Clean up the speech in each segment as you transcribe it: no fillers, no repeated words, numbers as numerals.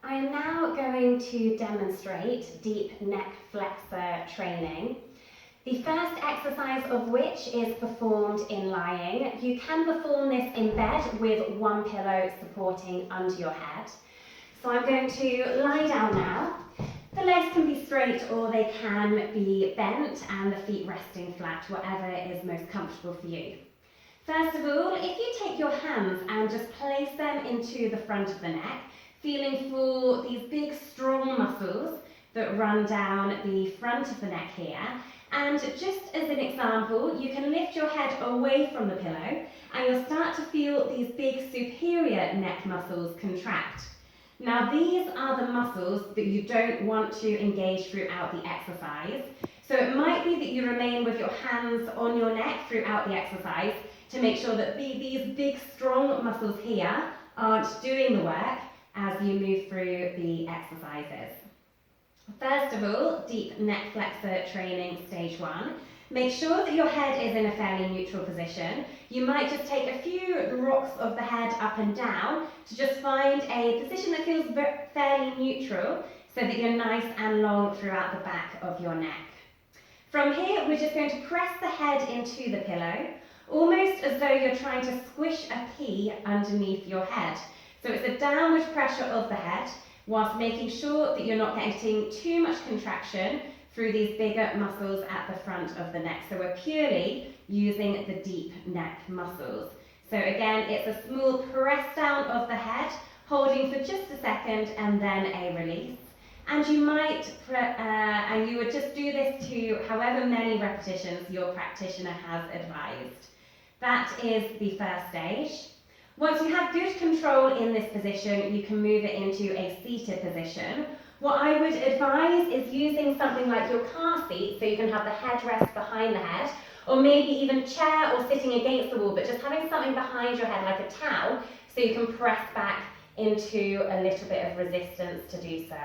I am now going to demonstrate deep neck flexor training. The first exercise of which is performed in lying. You can perform this in bed with one pillow supporting under your head. So I'm going to lie down now. The legs can be straight or they can be bent and the feet resting flat, whatever is most comfortable for you. First of all, if you take your hands and just place them into the front of the neck, feeling for these big strong muscles that run down the front of the neck here. And just as an example, you can lift your head away from the pillow and you'll start to feel these big superior neck muscles contract. Now these are the muscles that you don't want to engage throughout the exercise. So it might be that you remain with your hands on your neck throughout the exercise to make sure that these big strong muscles here aren't doing the work as you move through the exercises. First of all, deep neck flexor training stage 1. Make sure that your head is in a fairly neutral position. You might just take a few rocks of the head up and down to just find a position that feels fairly neutral so that you're nice and long throughout the back of your neck. From here, we're just going to press the head into the pillow, almost as though you're trying to squish a pea underneath your head. So it's a downward pressure of the head, whilst making sure that you're not getting too much contraction through these bigger muscles at the front of the neck. So we're purely using the deep neck muscles. So again, it's a small press down of the head, holding for just a second and then a release. And you might, and you would just do this to however many repetitions your practitioner has advised. That is the first stage. Once you have good control in this position, you can move it into a seated position. What I would advise is using something like your car seat so you can have the headrest behind the head, or maybe even chair or sitting against the wall, but just having something behind your head like a towel so you can press back into a little bit of resistance to do so.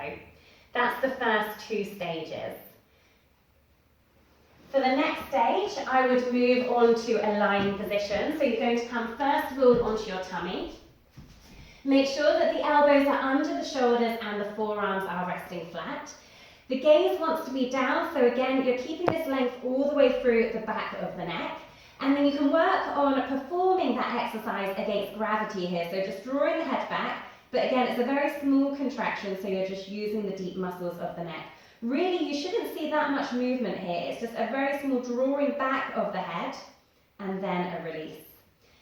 That's the first 2 stages. For the next stage, I would move on to a lying position. So you're going to come first of all onto your tummy. Make sure that the elbows are under the shoulders and the forearms are resting flat. The gaze wants to be down, so again, you're keeping this length all the way through the back of the neck. And then you can work on performing that exercise against gravity here. So just drawing the head back, but again, it's a very small contraction, so you're just using the deep muscles of the neck. Really, you shouldn't see that much movement here. It's just a very small drawing back of the head and then a release.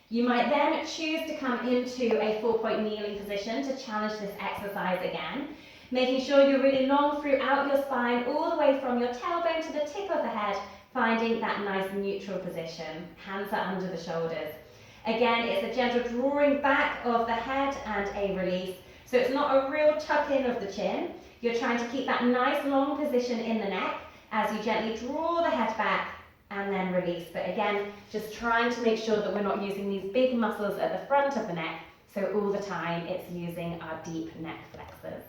You might then choose to come into a 4-point kneeling position to challenge this exercise again, making sure you're really long throughout your spine, all the way from your tailbone to the tip of the head, finding that nice neutral position. Hands are under the shoulders. Again, it's a gentle drawing back of the head and a release. So it's not a real tuck in of the chin. You're trying to keep that nice long position in the neck as you gently draw the head back and then release. But again, just trying to make sure that we're not using these big muscles at the front of the neck, so all the time it's using our deep neck flexors.